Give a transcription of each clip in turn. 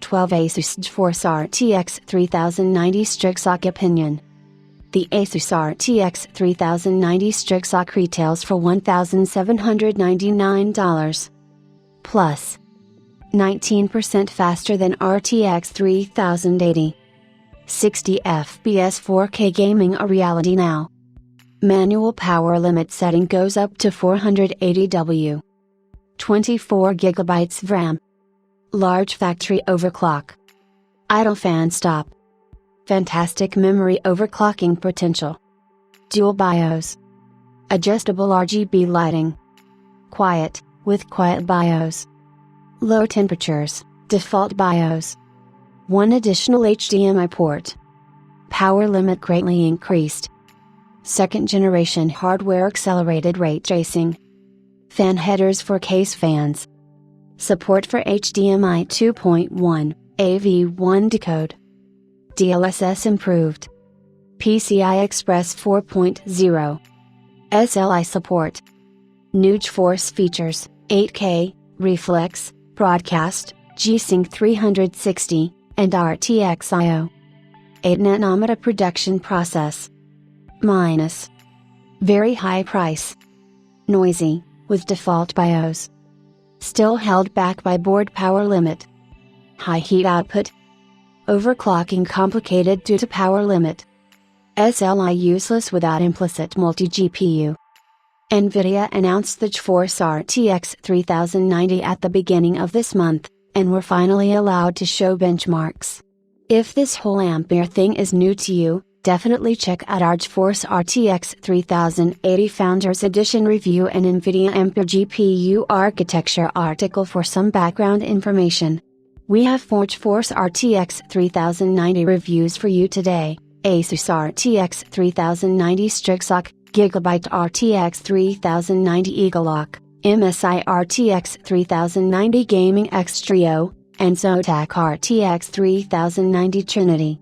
2012 ASUS GeForce RTX 3090 STRIX OC opinion. The ASUS RTX 3090 STRIX OC retails for $1,799. Plus 19% faster than RTX 3080. 60 FPS 4K gaming a reality now. Manual power limit setting goes up to 480 W. 24 GB of RAM. Large factory overclock. Idle fan stop. Fantastic memory overclocking potential. Dual BIOS. Adjustable RGB lighting. Quiet, with quiet BIOS. Low temperatures, default BIOS. One additional HDMI port. Power limit greatly increased. Second generation hardware accelerated ray tracing. Fan headers for case fans. Support for HDMI 2.1, AV1 decode. DLSS improved. PCI Express 4.0. SLI support. New GeForce features, 8K, Reflex, Broadcast, G-Sync 360, and RTX I/O. 8nm production process. Minus. Very high price. Noisy, with default BIOS. Still held back by board power limit. High heat output. Overclocking complicated due to power limit. SLI useless without implicit multi-GPU. NVIDIA announced the GeForce RTX 3090 at the beginning of this month, and we're finally allowed to show benchmarks. If this whole Ampere thing is new to you, definitely check out our GeForce RTX 3080 Founders Edition review and NVIDIA Ampere GPU architecture article for some background information. We have 4 GeForce RTX 3090 reviews for you today: ASUS RTX 3090 STRIX OC, Gigabyte RTX 3090 Eagle-Lock, MSI RTX 3090 Gaming X Trio, and Zotac RTX 3090 Trinity.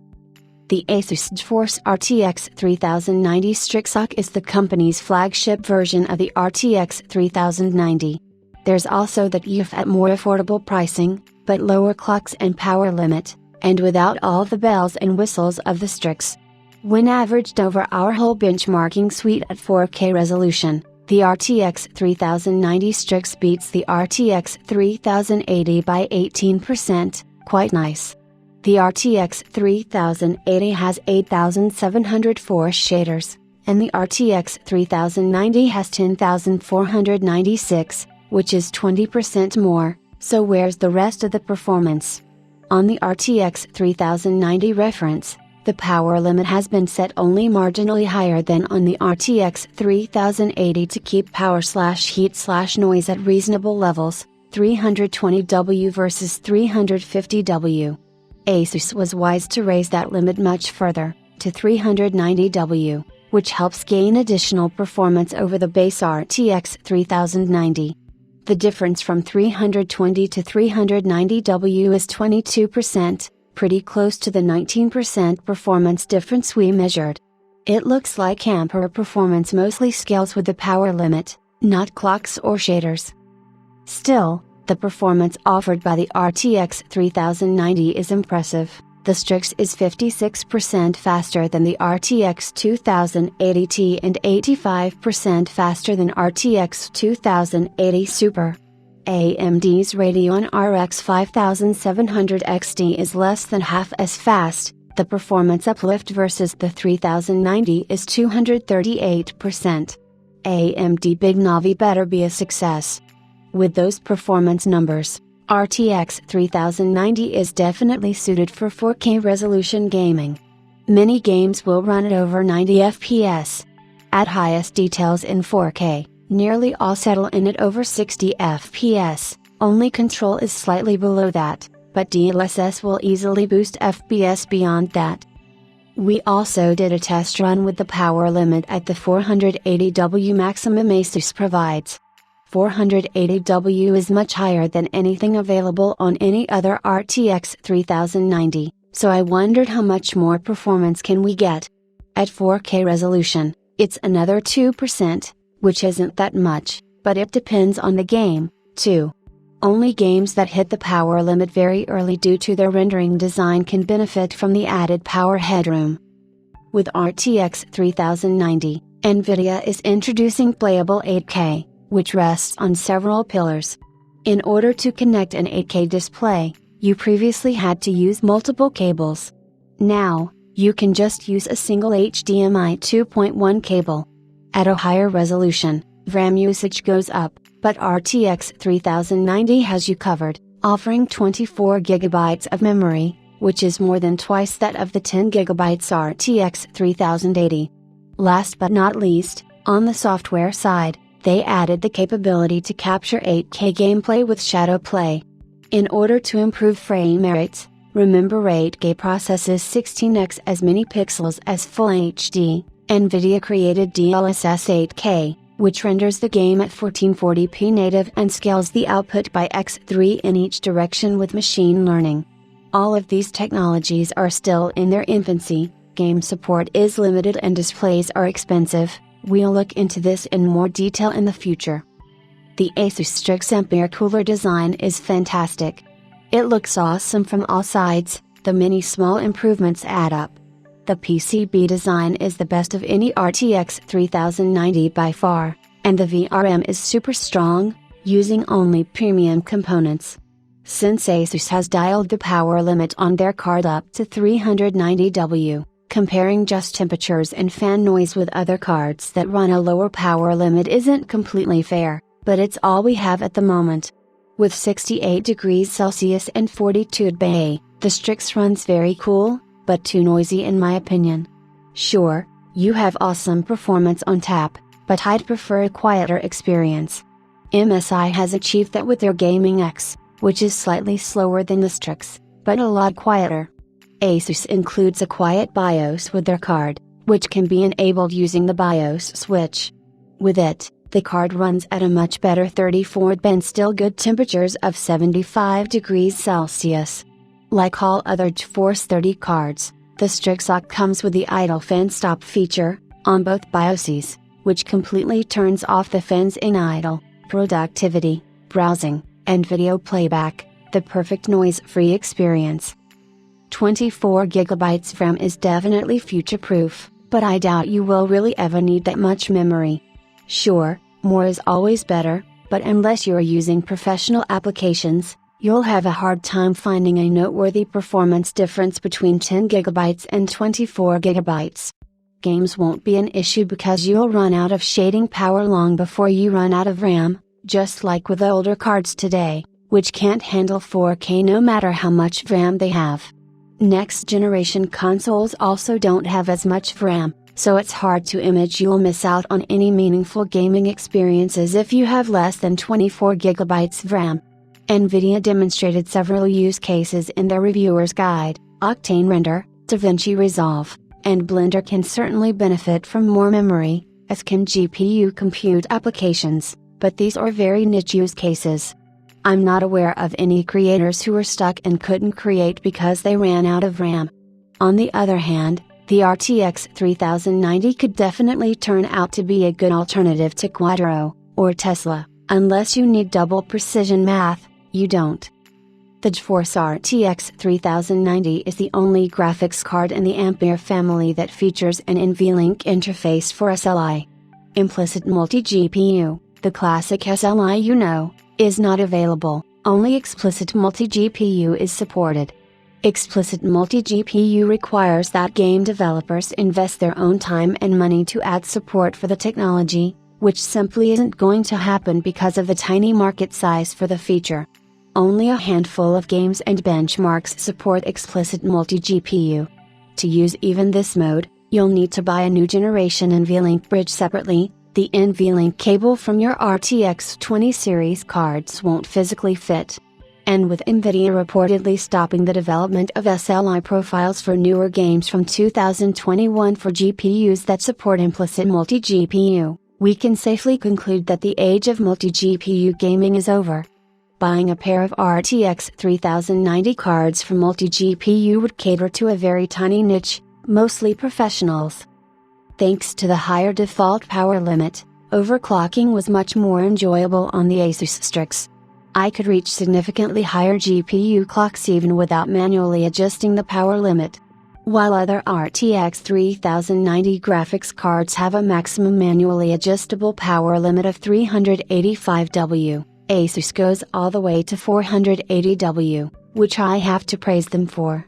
The ASUS GeForce RTX 3090 STRIX OC is the company's flagship version of the RTX 3090. There's also the UF at more affordable pricing, but lower clocks and power limit, and without all the bells and whistles of the STRIX. When averaged over our whole benchmarking suite at 4K resolution, the RTX 3090 STRIX beats the RTX 3080 by 18%, quite nice. The RTX 3080 has 8,704 shaders, and the RTX 3090 has 10,496, which is 20% more, so where's the rest of the performance? On the RTX 3090 reference, the power limit has been set only marginally higher than on the RTX 3080 to keep power/heat/noise at reasonable levels, 320 W versus 350 W. ASUS was wise to raise that limit much further, to 390 W, which helps gain additional performance over the base RTX 3090. The difference from 320 to 390 W is 22%, pretty close to the 19% performance difference we measured. It looks like Ampere performance mostly scales with the power limit, not clocks or shaders. Still, the performance offered by the RTX 3090 is impressive. The STRIX is 56% faster than the RTX 2080 Ti and 85% faster than RTX 2080 Super. AMD's Radeon RX 5700 XT is less than half as fast. The performance uplift versus the 3090 is 238%. AMD Big Navi better be a success. With those performance numbers, RTX 3090 is definitely suited for 4K resolution gaming. Many games will run at over 90 FPS. At highest details in 4K, nearly all settle in at over 60 FPS, only Control is slightly below that, but DLSS will easily boost FPS beyond that. We also did a test run with the power limit at the 480 W maximum ASUS provides. 480 W is much higher than anything available on any other RTX 3090, so I wondered how much more performance can we get. At 4K resolution, it's another 2%, which isn't that much, but it depends on the game, too. Only games that hit the power limit very early due to their rendering design can benefit from the added power headroom. With RTX 3090, NVIDIA is introducing playable 8K, which rests on several pillars. In order to connect an 8K display, you previously had to use multiple cables. Now, you can just use a single HDMI 2.1 cable. At a higher resolution, RAM usage goes up, but RTX 3090 has you covered, offering 24 GB of memory, which is more than twice that of the 10 GB RTX 3080. Last but not least, on the software side, they added the capability to capture 8K gameplay with shadow play. In order to improve frame rates, remember 8K processes 16x as many pixels as Full HD. NVIDIA created DLSS 8K, which renders the game at 1440p native and scales the output by x3 in each direction with machine learning. All of these technologies are still in their infancy, game support is limited and displays are expensive. We'll look into this in more detail in the future. The ASUS STRIX Ampere cooler design is fantastic. It looks awesome from all sides, the many small improvements add up. The PCB design is the best of any RTX 3090 by far, and the VRM is super strong, using only premium components. Since ASUS has dialed the power limit on their card up to 390 W, comparing just temperatures and fan noise with other cards that run a lower power limit isn't completely fair, but it's all we have at the moment. With 68 degrees Celsius and 42 dBA, the STRIX runs very cool, but too noisy in my opinion. Sure, you have awesome performance on tap, but I'd prefer a quieter experience. MSI has achieved that with their Gaming X, which is slightly slower than the STRIX, but a lot quieter. ASUS includes a quiet BIOS with their card, which can be enabled using the BIOS switch. With it, the card runs at a much better 34 dB and still good temperatures of 75 degrees Celsius. Like all other GeForce 30 cards, the STRIX OC comes with the idle fan stop feature, on both BIOSes, which completely turns off the fans in idle, productivity, browsing, and video playback, the perfect noise-free experience. 24 GB RAM is definitely future-proof, but I doubt you will really ever need that much memory. Sure, more is always better, but unless you're using professional applications, you'll have a hard time finding a noteworthy performance difference between 10 GB and 24 GB. Games won't be an issue because you'll run out of shading power long before you run out of RAM, just like with older cards today, which can't handle 4K no matter how much RAM they have. Next generation consoles also don't have as much RAM, so it's hard to imagine you'll miss out on any meaningful gaming experiences if you have less than 24 GB RAM. NVIDIA demonstrated several use cases in their reviewer's guide. Octane Render, DaVinci Resolve, and Blender can certainly benefit from more memory, as can GPU compute applications, but these are very niche use cases. I'm not aware of any creators who were stuck and couldn't create because they ran out of RAM. On the other hand, the RTX 3090 could definitely turn out to be a good alternative to Quadro, or Tesla, unless you need double precision math. You don't. The GeForce RTX 3090 is the only graphics card in the Ampere family that features an NVLink interface for SLI. Implicit multi-GPU, the classic SLI you know, is not available, only explicit multi-GPU is supported. Explicit multi-GPU requires that game developers invest their own time and money to add support for the technology, which simply isn't going to happen because of the tiny market size for the feature. Only a handful of games and benchmarks support explicit multi-GPU. To use even this mode, you'll need to buy a new generation NVLink bridge separately. The NVLink cable from your RTX 20 series cards won't physically fit. And with NVIDIA reportedly stopping the development of SLI profiles for newer games from 2021 for GPUs that support implicit multi-GPU, we can safely conclude that the age of multi-GPU gaming is over. Buying a pair of RTX 3090 cards for multi-GPU would cater to a very tiny niche, mostly professionals. Thanks to the higher default power limit, overclocking was much more enjoyable on the ASUS STRIX. I could reach significantly higher GPU clocks even without manually adjusting the power limit. While other RTX 3090 graphics cards have a maximum manually adjustable power limit of 385W, ASUS goes all the way to 480W, which I have to praise them for.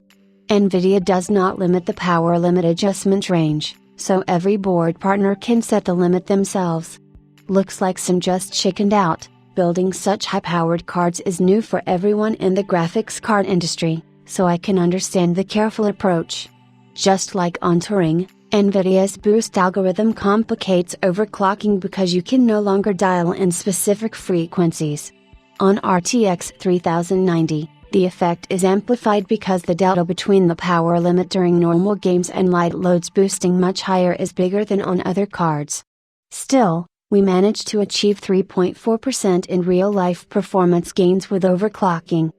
NVIDIA does not limit the power limit adjustment range, so every board partner can set the limit themselves. Looks like some just chickened out. Building such high-powered cards is new for everyone in the graphics card industry, so I can understand the careful approach. Just like on Turing, NVIDIA's boost algorithm complicates overclocking because you can no longer dial in specific frequencies. On RTX 3090, the effect is amplified because the delta between the power limit during normal games and light loads boosting much higher is bigger than on other cards. Still, we managed to achieve 3.4% in real-life performance gains with overclocking.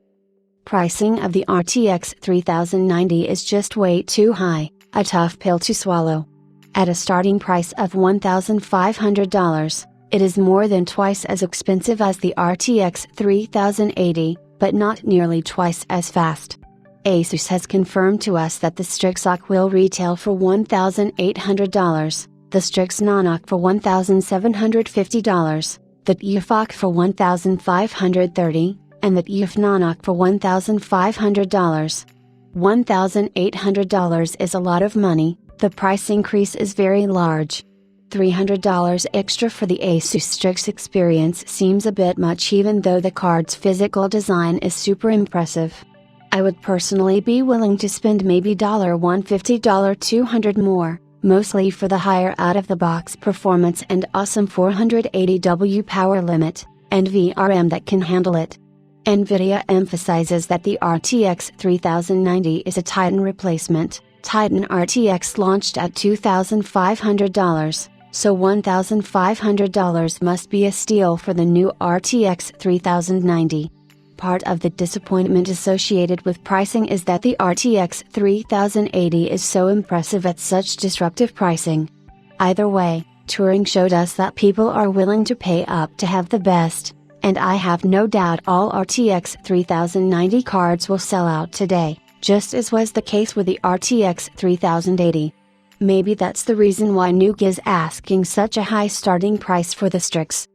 Pricing of the RTX 3090 is just way too high, a tough pill to swallow. At a starting price of $1,500, it is more than twice as expensive as the RTX 3080, but not nearly twice as fast. ASUS has confirmed to us that the STRIX OC will retail for $1,800. The STRIX non-OC for $1,750, the UF OC for $1,530, and the UF non-OC for $1,500. $1,800 is a lot of money, the price increase is very large. $300 extra for the ASUS STRIX experience seems a bit much even though the card's physical design is super impressive. I would personally be willing to spend maybe $150, $200 more. Mostly for the higher out-of-the-box performance and awesome 480W power limit, and VRM that can handle it. NVIDIA emphasizes that the RTX 3090 is a Titan replacement. Titan RTX launched at $2,500, so $1,500 must be a steal for the new RTX 3090. Part of the disappointment associated with pricing is that the RTX 3080 is so impressive at such disruptive pricing. Either way, Turing showed us that people are willing to pay up to have the best, and I have no doubt all RTX 3090 cards will sell out today, just as was the case with the RTX 3080. Maybe that's the reason why Nuke is asking such a high starting price for the STRIX.